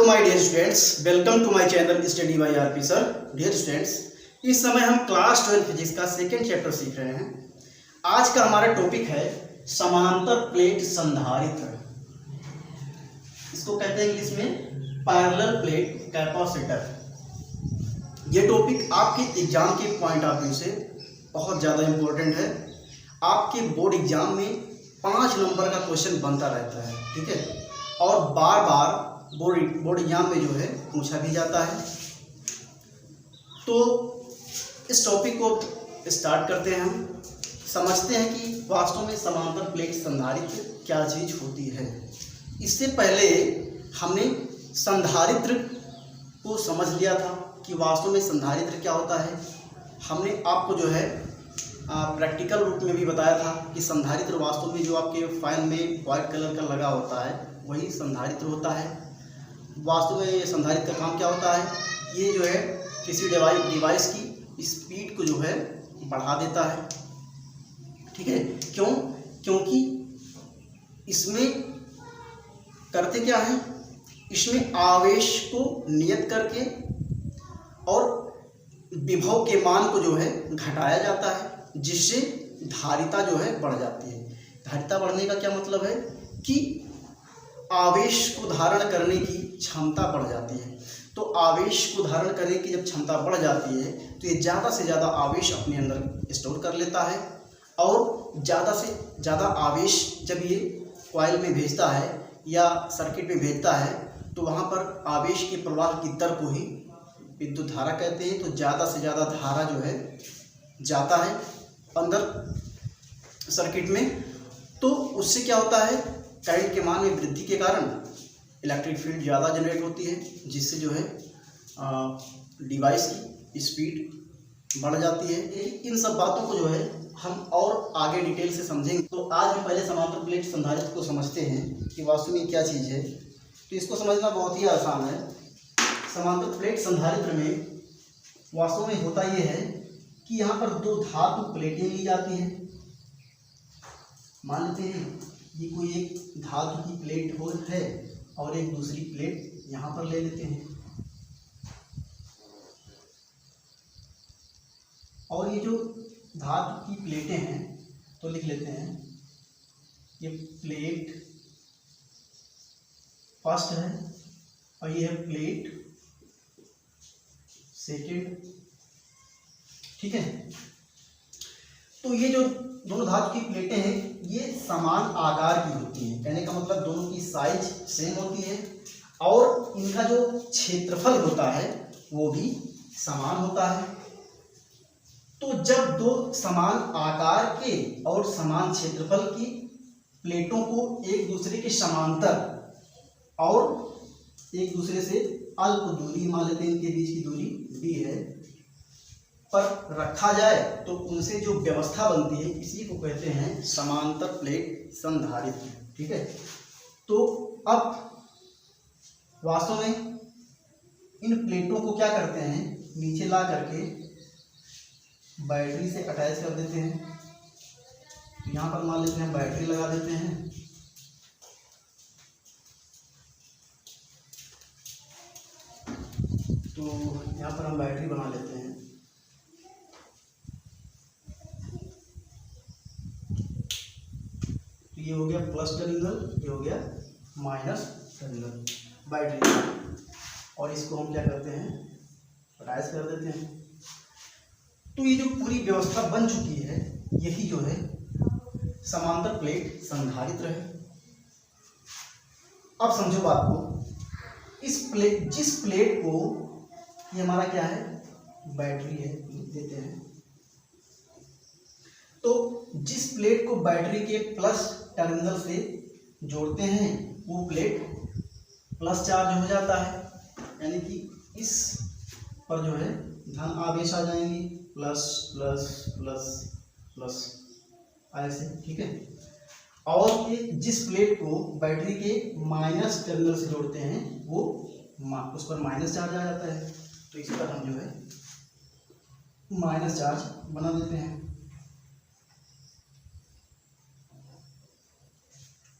My dear students, welcome to my channel study by RP sir. Dear students, इस समय हम class 12 physics का second chapter सीख रहे हैं। आज का हमारा टॉपिक है समांतर प्लेट संधारित्र। इसको कहते हैं इंग्लिश में पैरेलल प्लेट कैपेसिटर। ये टॉपिक आपके एग्जाम के पॉइंट ऑफ व्यू से बहुत ज़्यादा इम्पोर्टेंट है। आपके बोर्ड एग्जाम में 5 नंबर का क्वेश्चन बनता रहता है, ठीक है, और बार बार बोर्ड एग्जाम में जो है पूछा भी जाता है। तो इस टॉपिक को स्टार्ट करते हैं। हम समझते हैं कि वास्तव में समांतर प्लेट संधारित्र क्या चीज़ होती है। इससे पहले हमने संधारित्र को समझ लिया था कि वास्तव में संधारित्र क्या होता है। हमने आपको जो है प्रैक्टिकल रूप में भी बताया था कि संधारित्र वास्तव में जो आपके फाइल में वाइट कलर का लगा होता है वही संधारित्र होता है। वास्तव में ये संधारित्र का काम क्या होता है, ये जो है किसी डिवाइस की स्पीड को जो है बढ़ा देता है, ठीक है। क्यों? क्योंकि इसमें करते क्या है, इसमें आवेश को नियत करके और विभव के मान को जो है घटाया जाता है, जिससे धारिता जो है बढ़ जाती है। धारिता बढ़ने का क्या मतलब है कि आवेश को धारण करने की क्षमता बढ़ जाती है। तो आवेश को धारण करने की जब क्षमता बढ़ जाती है तो ये ज़्यादा से ज़्यादा आवेश अपने अंदर स्टोर कर लेता है, और ज़्यादा से ज़्यादा आवेश जब ये कॉइल में भेजता है या सर्किट में भेजता है तो वहाँ पर आवेश के प्रवाह की दर को ही विद्युत धारा कहते हैं। तो ज़्यादा से ज़्यादा धारा जो है जाता है अंदर सर्किट में। तो उससे क्या होता है, करंट के मान में वृद्धि के कारण इलेक्ट्रिक फील्ड ज़्यादा जनरेट होती है, जिससे जो है डिवाइस की स्पीड बढ़ जाती है। इन सब बातों को जो है हम और आगे डिटेल से समझेंगे। तो आज हम पहले समांतर प्लेट संधारित्र को समझते हैं कि वास्तव में क्या चीज़ है। तो इसको समझना बहुत ही आसान है। समांतर प्लेट संधारित्र में वास्तव में होता ये है कि यहाँ पर 2 धातु प्लेटें ली जाती हैं। मान लेते हैं ये कोई एक धातु की प्लेट है और एक दूसरी प्लेट यहाँ पर ले लेते हैं, और ये जो धातु की प्लेटें हैं तो लिख लेते हैं ये प्लेट फर्स्ट है और ये है प्लेट सेकेंड, ठीक है। तो ये जो दोनों धातु की प्लेटें हैं ये समान आकार की होती हैं। कहने का मतलब दोनों की साइज सेम होती है और इनका जो क्षेत्रफल होता है वो भी समान होता है। तो जब 2 समान आकार के और समान क्षेत्रफल की प्लेटों को एक दूसरे के समांतर और एक दूसरे से अल्प दूरी, मान लेते हैं इनके बीच की दूरी d है, पर रखा जाए तो उनसे जो व्यवस्था बनती है इसी को कहते हैं समांतर प्लेट संधारित्र, ठीक है। तो अब वास्तव में इन प्लेटों को क्या करते हैं, नीचे ला करके बैटरी से अटैच कर देते हैं। तो यहाँ पर मान लेते हैं बैटरी लगा देते हैं, तो यहाँ पर हम बैटरी बना लेते हैं। ये हो गया प्लस टर्मिनल, ये हो गया माइनस टर्मिनल बैटरी, और इसको हम क्या करते हैं, अटैच कर देते हैं। तो ये जो पूरी व्यवस्था बन चुकी है यही जो है समांतर प्लेट संधारित्र है। अब समझो बात को, जिस प्लेट को, ये हमारा क्या है, बैटरी है, देते हैं। तो जिस प्लेट को बैटरी के प्लस टर्मिनल से जोड़ते हैं वो प्लेट प्लस चार्ज हो जाता है, यानी कि इस पर जो है धन आवेश आ जाएंगे, प्लस प्लस प्लस प्लस ऐसे, ठीक है। और ये जिस प्लेट को बैटरी के माइनस टर्मिनल से जोड़ते हैं वो उस पर माइनस चार्ज आ जाता है, तो इस पर हम जो है माइनस चार्ज बना देते हैं,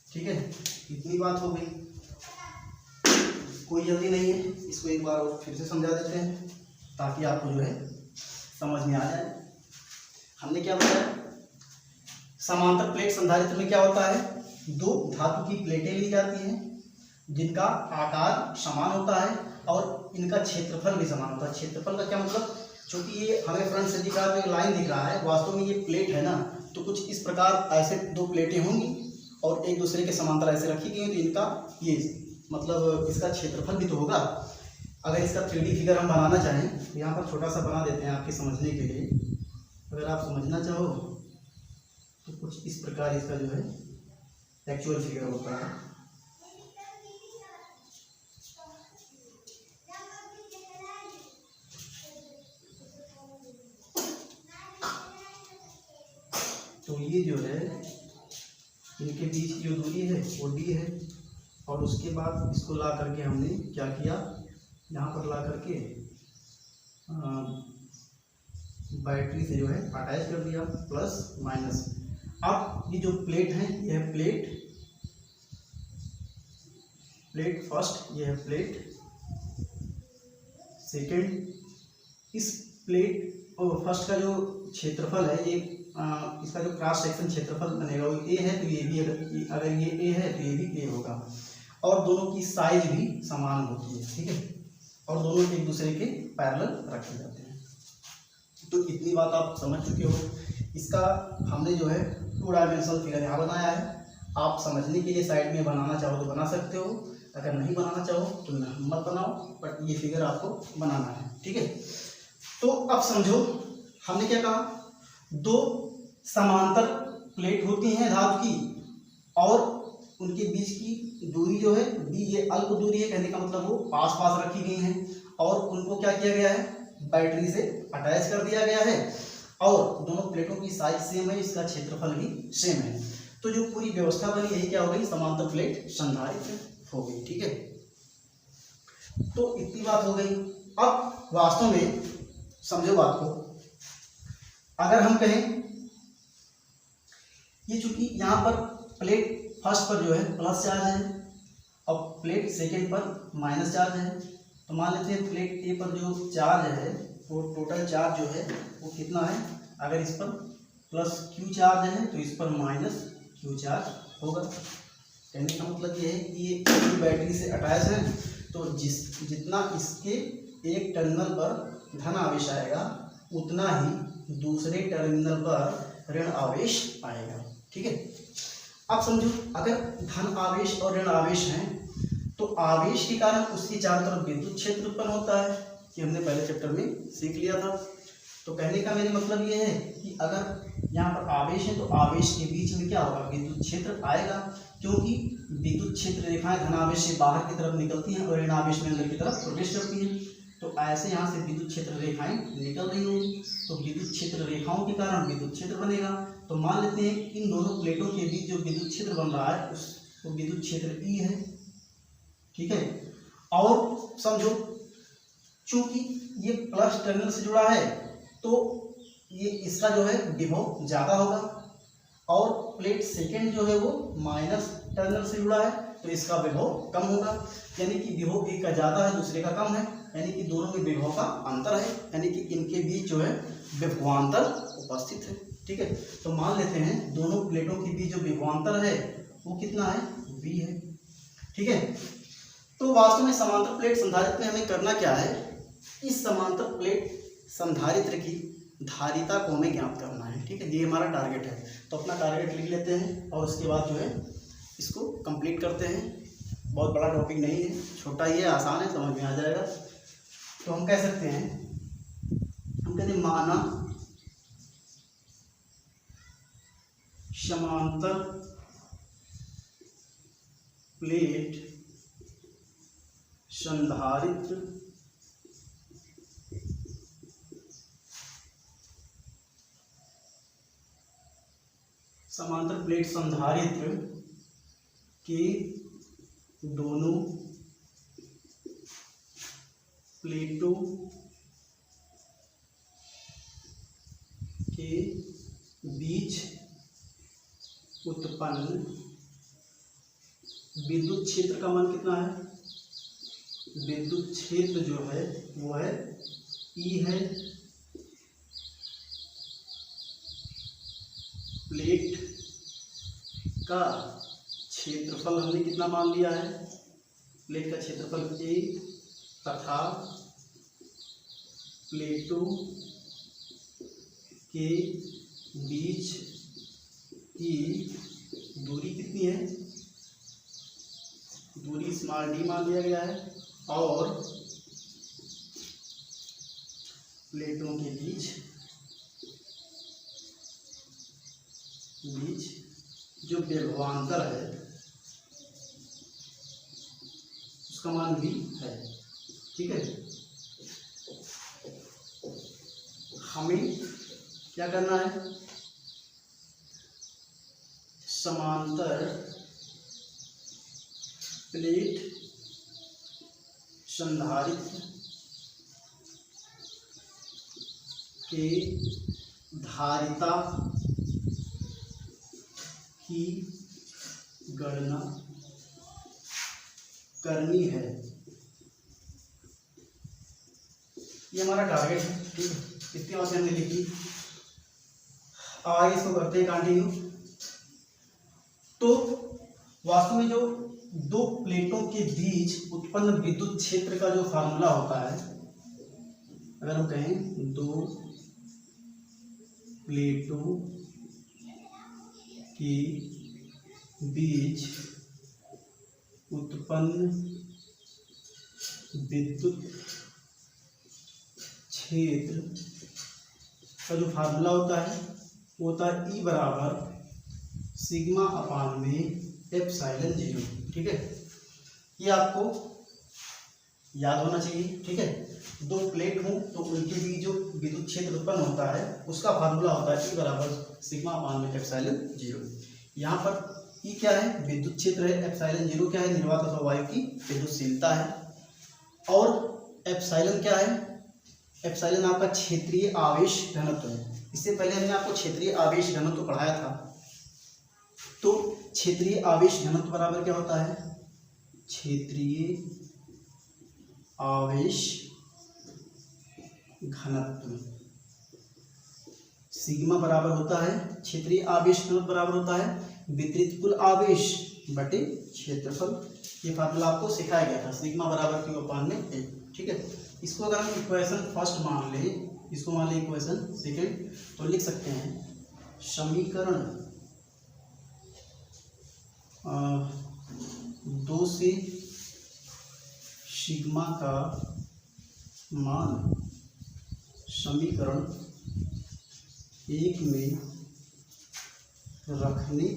ठीक है। इतनी बात हो गई। कोई जल्दी नहीं है, इसको एक बार और फिर से समझा देते हैं ताकि आपको जो है समझ में आ जाए। हमने क्या बताया, समांतर प्लेट संधारित्र में क्या होता है, दो धातु की प्लेटें ली जाती हैं जिनका आकार समान होता है और इनका क्षेत्रफल भी समान होता है। क्षेत्रफल का क्या मतलब, चूंकि ये हमें फ्रंट से दिख रहा है तो ये लाइन दिख रहा है, वास्तव में ये प्लेट है ना, तो कुछ इस प्रकार ऐसे दो प्लेटें होंगी और एक दूसरे के समांतर ऐसे रखी गई, तो इनका ये मतलब इसका क्षेत्रफल भी तो होगा। अगर इसका 3D फिगर हम बनाना चाहें तो यहाँ पर छोटा सा बना देते हैं आपके समझने के लिए। अगर आप समझना चाहो तो कुछ इस प्रकार इसका जो है एक्चुअल फिगर होता है। तो ये जो है इनके बीच की जो दूरी है वो d है, और उसके बाद इसको ला करके हमने क्या किया, यहाँ पर ला करके बैटरी से जो है अटैच कर दिया, प्लस माइनस। अब ये जो प्लेट है यह प्लेट फर्स्ट, यह है प्लेट सेकेंड। इस प्लेट और फर्स्ट का जो क्षेत्रफल है, ये इसका जो क्रॉस सेक्शन क्षेत्रफल बनेगा वो ए है, तो ये भी अगर ये ए है तो ये भी ए होगा, और दोनों की साइज भी समान होती है, ठीक है, और दोनों एक दूसरे के पैरेलल रखे जाते हैं। तो इतनी बात आप समझ चुके हो। इसका हमने जो है 2 डायमेंशनल फिगर यहाँ बनाया है। आप समझने के लिए साइड में बनाना चाहो तो बना सकते हो, अगर नहीं बनाना चाहो तो मत बनाओ, बट ये फिगर आपको बनाना है, ठीक है। तो अब समझो, हमने क्या कहा, दो समांतर प्लेट होती हैं धातु की और उनके बीच की दूरी जो है दी, ये अल्प दूरी है, कहने का मतलब वो पास पास रखी गई हैं और उनको क्या किया गया है, बैटरी से अटैच कर दिया गया है, और दोनों प्लेटों की साइज सेम है, इसका क्षेत्रफल भी सेम है। तो जो पूरी व्यवस्था बनी यही क्या हो गई, समांतर प्लेट संधारित्र हो गई, ठीक है। तो इतनी बात हो गई। अब वास्तव में समझो बात को, अगर हम कहें ये चूंकि यहाँ पर प्लेट फर्स्ट पर जो है प्लस चार्ज है और प्लेट सेकेंड पर माइनस चार्ज है, तो मान लेते हैं प्लेट ए पर जो चार्ज है वो टोटल चार्ज जो है वो कितना है, अगर इस पर प्लस क्यू चार्ज है तो इस पर माइनस क्यू चार्ज होगा। कहने का मतलब ये है कि ये बैटरी से अटैच है, तो जितना इसके एक टर्मिनल पर धन आवेश आएगा उतना ही दूसरे टर्मिनल पर ऋण आवेश आएगा, ठीक है। अब समझो, अगर धन आवेश और ऋण आवेश हैं तो आवेश के कारण उसके चारों तरफ विद्युत क्षेत्र उत्पन्न होता है, कि हमने पहले चैप्टर में सीख लिया था। तो कहने का मेरा मतलब ये है कि अगर यहाँ पर आवेश है तो आवेश के बीच में क्या होगा, विद्युत क्षेत्र आएगा, क्योंकि विद्युत क्षेत्र रेखाएं धन आवेश से बाहर की तरफ निकलती हैं और ऋण आवेश में अंदर की तरफ प्रवेश करती हैं। तो ऐसे यहाँ से विद्युत क्षेत्र रेखाएं निकल रही होंगी, तो विद्युत क्षेत्र रेखाओं के कारण विद्युत क्षेत्र बनेगा। तो मान लेते हैं इन दोनों प्लेटों के बीच जो विद्युत क्षेत्र बन रहा है उस विद्युत क्षेत्र ई है, ठीक है। और समझो, चूंकि ये प्लस टर्मिनल से जुड़ा है तो ये इसका जो है विभव ज़्यादा होगा, और प्लेट सेकेंड जो है वो माइनस टर्मिनल से जुड़ा है तो इसका विभव कम होगा, यानी कि विभव एक का ज़्यादा है दूसरे का कम है, यानी कि दोनों में विभव का अंतर है, यानी कि इनके बीच जो है विभवांतर उपस्थित है, ठीक है। तो मान लेते हैं दोनों प्लेटों के बीच जो विभवांतर है वो कितना है, v है, ठीक है। तो वास्तव में समांतर प्लेट संधारित्र में हमें करना क्या है, इस समांतर प्लेट संधारित्र की धारिता को हमें ज्ञात करना है, ठीक है। ये हमारा टारगेट है, तो अपना टारगेट लिख लेते हैं और उसके बाद जो है इसको कंप्लीट करते हैं। बहुत बड़ा टॉपिक नहीं है, छोटा ही है, आसान है, समझ में आ जाएगा। तो हम कह सकते हैं, हम कहते हैं माना समांतर प्लेट संधारित्र के दोनों प्लेटों के बीच उत्पन्न विद्युत क्षेत्र का मान कितना है, विद्युत क्षेत्र जो है वो है E है। प्लेट का क्षेत्रफल हमने कितना मान लिया है, प्लेट का क्षेत्रफल A तथा प्लेटों के बीच की दूरी कितनी है, दूरी स्मॉल d मान लिया गया है। और प्लेटों के बीच जो विभवांतर है उसका मान भी है। ठीक है, हमें क्या करना है, समांतर प्लेट संधारित्र के धारिता की गणना करनी है। ये हमारा टारगेट है। ठीक है, इतनी बातें हमने लिखी। आगे इसको करते हैं कंटिन्यू। तो वास्तव में जो दो प्लेटों के बीच उत्पन्न विद्युत क्षेत्र का जो फार्मूला होता है, अगर हम कहें दो प्लेटों के बीच उत्पन्न विद्युत क्षेत्र का जो फार्मूला होता है वो होता है E बराबर सिग्मा अपान में एप्सिलॉन 0। ठीक है, ये आपको याद होना चाहिए। ठीक है, दो प्लेट हों तो उनके बीच जो विद्युत क्षेत्र उत्पन्न होता है उसका फार्मूला होता है E बराबर सिग्मा अपान में एप्सिलॉन 0। यहाँ पर E क्या है, विद्युत क्षेत्र है, एप्सिलॉन 0 क्या है, निर्वात अथवा वायु की विद्युतशीलता है, और एप्सिलॉन क्या है, एप्सिलॉन आपका क्षेत्रीय आवेश घनत्व है। इससे पहले हमने आपको क्षेत्रीय आवेश घनत्व पढ़ाया था। तो क्षेत्रीय आवेश घनत्व बराबर क्या होता है, क्षेत्रीय आवेश घनत्व सिग्मा बराबर होता है, क्षेत्रीय आवेश घनत्व बराबर होता है वितरित कुल आवेश बटे क्षेत्रफल। ये फार्मूला आपको सिखाया गया था, सिग्मा बराबर Q अपान में A। ठीक है, इसको अगर हम इक्वेशन फर्स्ट मान ले, इसको मान ले इक्वेशन सेकेंड, तो लिख सकते हैं समीकरण 2 से सिग्मा का मान समीकरण 1 में रखने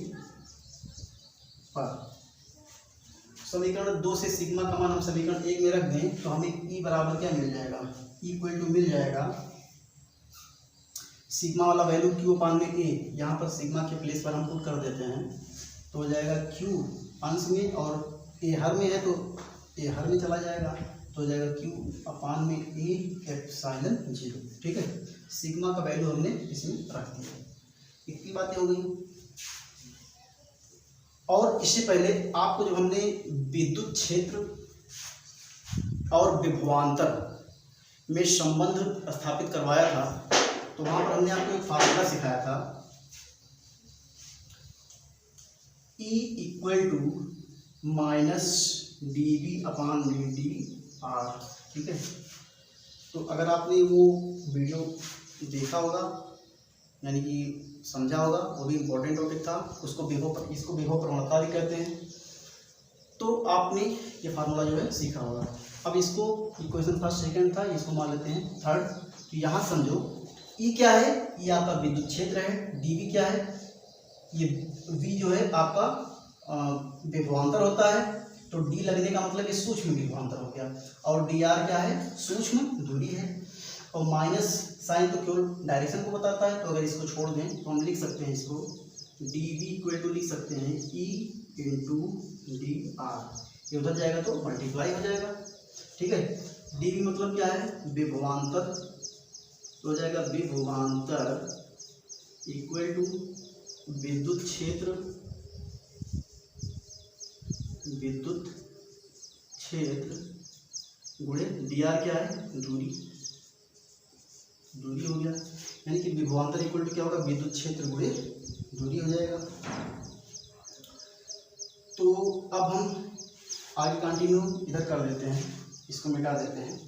पर, समीकरण 2 से सिग्मा का मान हम समीकरण 1 में रख दें तो हमें E बराबर क्या मिल जाएगा, इक्वल टू मिल जाएगा सिग्मा वाला वैल्यू Q अपान में A, यहाँ पर सिग्मा के प्लेस पर हम पुट कर देते हैं तो हो जाएगा Q अंश में और A हर में है तो A हर में चला जाएगा तो हो जाएगा Q अपान में A एप्सिलॉन 0। ठीक है, सिग्मा का वैल्यू हमने इसमें रख दिया। इतनी बातें हो गई। और इससे पहले आपको जो हमने विद्युत क्षेत्र और विभवांतर में संबंध स्थापित करवाया था तो वहां पर हमने आपको एक फार्मूला सिखाया था, E equal to minus dV upon dr। ठीक है, तो अगर आपने वो वीडियो देखा होगा यानी कि समझा होगा, वो भी इम्पोर्टेंट टॉपिक था, इसको विभव प्रवणता भी कहते हैं, तो आपने ये फार्मूला जो है सीखा होगा। अब इसको इक्वेशन फर्स्ट सेकंड था, इसको मान लेते हैं थर्ड। तो यहाँ समझो E क्या है, ये आपका विद्युत क्षेत्र है, dV क्या है, ये V जो है आपका विभवांतर होता है, तो D लगने का मतलब ये सूक्ष्म विभवांतर हो गया, और dr क्या है, सूक्ष्म दूरी है, और माइनस साइन तो केवल डायरेक्शन को बताता है, तो अगर इसको छोड़ दें तो हम लिख सकते हैं इसको dV इक्वल टू लिख सकते हैं E इंटू dr, ये उधर जाएगा तो मल्टीप्लाई हो जाएगा। ठीक है, dV मतलब क्या है, विभवांतर, तो हो जाएगा विभवांतर इक्वल टू विद्युत क्षेत्र गुणे dr क्या है, दूरी, दूरी हो गया, यानी कि विभवांतर इक्वल टू क्या होगा, विद्युत क्षेत्र गुणे दूरी हो जाएगा। तो अब हम आगे कंटिन्यू इधर कर देते हैं, इसको मिटा देते हैं।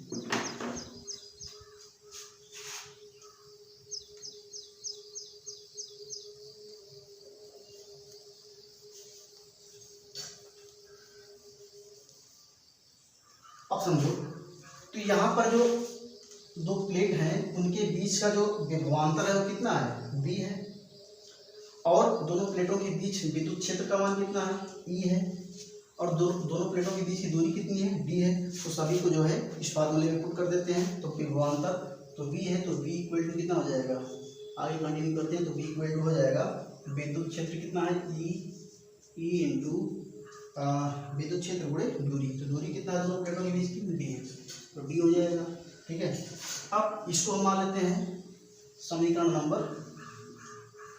अब समझो, तो यहाँ पर जो दो प्लेट हैं उनके बीच का जो विभवांतर है वो कितना है, v है, और दोनों प्लेटों के बीच विद्युत क्षेत्र का मान कितना है, E है, और दोनों प्लेटों के बीच की दूरी कितनी है, d है। तो सभी को जो है इस फार्मूले में पुट कर देते हैं। तो विभवांतर तो v है, तो v इक्वल टू कितना हो जाएगा, आगे कंटिन्यू करते हैं। तो v इक्वल टू हो जाएगा विद्युत क्षेत्र कितना है, E इंटू विद्युत क्षेत्र गुणे दूरी। तो दूरी कितना है दोनों प्लेटों के बीच की, d है, तो d हो जाएगा। ठीक है, अब इसको हम मान लेते हैं समीकरण नंबर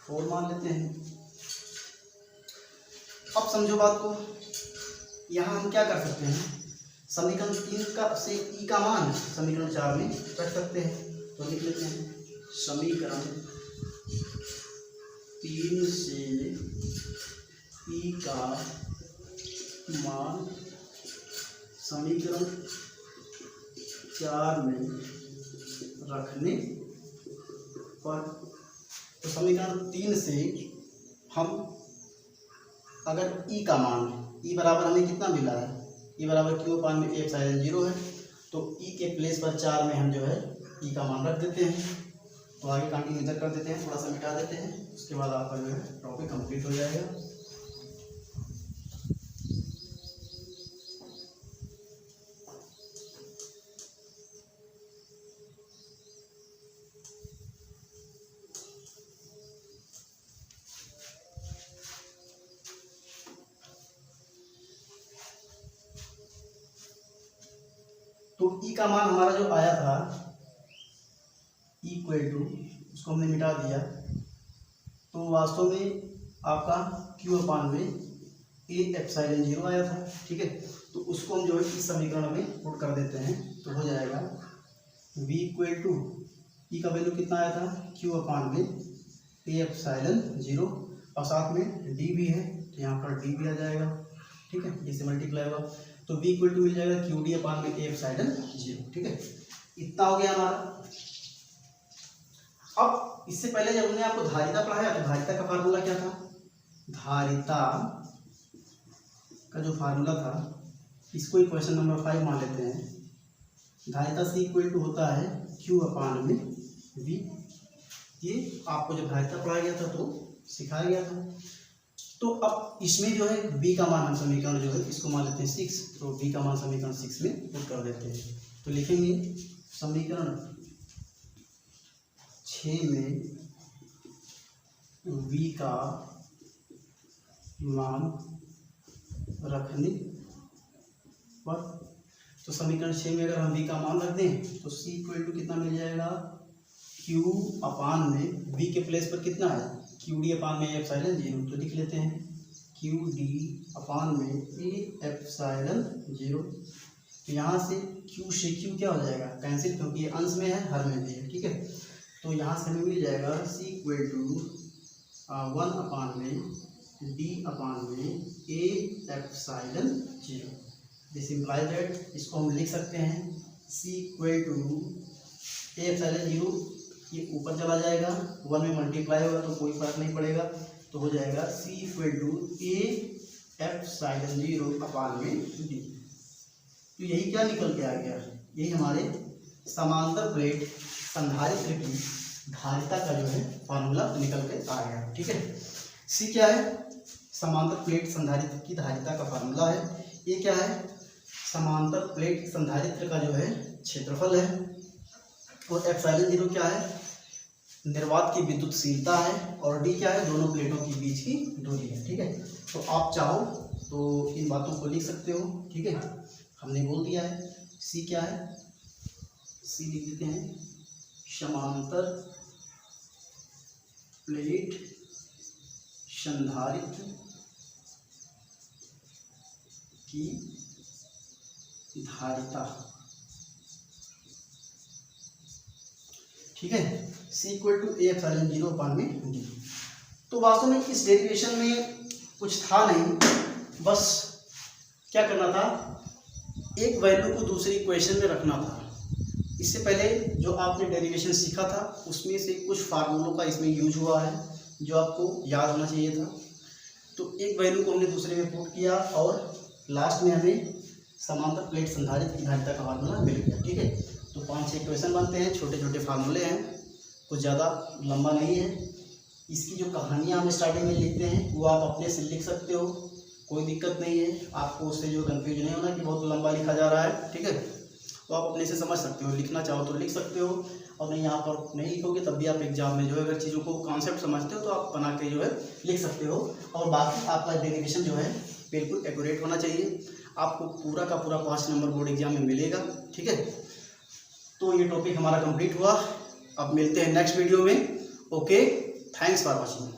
4 मान लेते हैं। अब समझो बात को, यहाँ हम क्या कर सकते हैं, समीकरण 3 का से ई का मान समीकरण 4 में रख सकते हैं। तो लिख लेते हैं समीकरण 3 से ई का मान समीकरण 4 में रखने पर, तो समीकरण 3 से हम अगर ई का मान, ई बराबर हमें कितना मिला है, ई बराबर क्यू अपान में ए एप्सिलॉन 0 है, तो ई के प्लेस पर 4 में हम जो है ई का मान रख देते हैं। तो आगे कंटिन्यू इधर कर देते हैं, थोड़ा सा मिटा देते हैं, उसके बाद आपका जो है टॉपिक कंप्लीट हो जाएगा। तो ई का मान हमारा जो आया था इक्वल टू, उसको हमने मिटा दिया, तो वास्तव में आपका क्यू अपान में ए एप्सिलॉन 0 आया था। ठीक है, तो उसको हम जो है इस समीकरण में पुट कर देते हैं। तो हो जाएगा v इक्वल टू, ई का वैल्यू कितना आया था, क्यू अपान में ए एप्सिलॉन 0, और साथ में डी भी है, तो यहाँ पर डी भी आ जाएगा। ठीक है, इससे मल्टीप्लाई होगा, तो v इक्वल टू मिल जाएगा क्यू डी अपान में ए एप्सिलॉन 0। ठीक है, इतना हो गया हमारा। अब इससे पहले जब हमने आपको धारिता पढ़ाया तो धारिता का फार्मूला क्या था, धारिता का जो फार्मूला था, इसको इक्वेशन नंबर 5 मान लेते हैं। धारिता C इक्वल टू होता है Q अपान में V। ये आपको जब धारिता पढ़ाया गया था तो सिखाया गया था। तो अब इसमें जो है V का मान हम समीकरण जो है इसको मान लेते हैं 6, तो V का मान समीकरण 6 में पुट कर देते हैं। तो लिखेंगे समीकरण 6 में V का मान रखने पर, तो समीकरण 6 में अगर हम V का मान रख दें तो C इक्वल टू कितना मिल जाएगा, Q अपान में V के प्लेस पर कितना है, QD अपान में एप्सिलॉन 0। तो लिख लेते हैं QD अपान में ए एप्सिलॉन 0। तो यहाँ से Q से Q क्या हो जाएगा, कैंसिल, क्योंकि ये अंश में है हर में भी है। ठीक है, तो यहाँ से हमें मिल जाएगा C इक्वल टू 1 अपान में D अपान में A epsilon 0। This implies that, इसको हम लिख सकते हैं C equal to A epsilon 0, ये ऊपर चला जाएगा, 1 में मल्टीप्लाई होगा तो कोई फर्क नहीं पड़ेगा, तो हो जाएगा C equal to A epsilon 0 upon में D। तो यही क्या निकल के आ गया, यही हमारे समांतर प्लेट संधारित्र की धारिता का जो है फार्मूला निकल के आ गया। ठीक है, C क्या है, समांतर प्लेट संधारित्र की धारिता का फार्मूला है। ये क्या है, समांतर प्लेट संधारित्र का जो है क्षेत्रफल है, और एप्सिलॉन 0 क्या है, निर्वात की विद्युतशीलता है, और डी क्या है, दोनों प्लेटों के बीच की दूरी है। ठीक है, तो आप चाहो तो इन बातों को लिख सकते हो। ठीक है, हमने बोल दिया है। सी क्या है, सी लिख देते हैं समांतर प्लेट संधारित्र की धारिता। ठीक है, C equal to A epsilon 0 upon में डी। तो वास्तव में इस डेरिवेशन में कुछ था नहीं, बस क्या करना था, एक वैल्यू को दूसरी इक्वेशन में रखना था। इससे पहले जो आपने डेरिवेशन सीखा था उसमें से कुछ फार्मूलों का इसमें यूज हुआ है जो आपको याद होना चाहिए था। तो एक वैल्यू को हमने दूसरे में पुट किया और लास्ट में हमें समांतर प्लेट संधारित्र की धारिता का फार्मूला मिल गया। ठीक है, तो 5-6 इक्वेशन बनते हैं, छोटे छोटे फार्मूले हैं, कुछ ज़्यादा लंबा नहीं है। इसकी जो कहानियाँ हम स्टार्टिंग में लिखते हैं वो आप अपने से लिख सकते हो, कोई दिक्कत नहीं है, आपको उससे जो कन्फ्यूज नहीं होना कि बहुत लंबा लिखा जा रहा है। ठीक है, तो आप अपने से समझ सकते हो, लिखना चाहो तो लिख सकते हो, और नहीं यहाँ पर नहीं लिखोगे तब भी आप एग्जाम में जो है अगर चीज़ों को कॉन्सेप्ट समझते हो तो आप बना के जो है लिख सकते हो। और बाकी आपका डेरिवेशन जो है बिल्कुल एक्यूरेट होना चाहिए, आपको पूरा का पूरा 5 नंबर बोर्ड एग्जाम में मिलेगा। ठीक है, तो ये टॉपिक हमारा कंप्लीट हुआ, अब मिलते हैं नेक्स्ट वीडियो में। Okay, thanks for watching.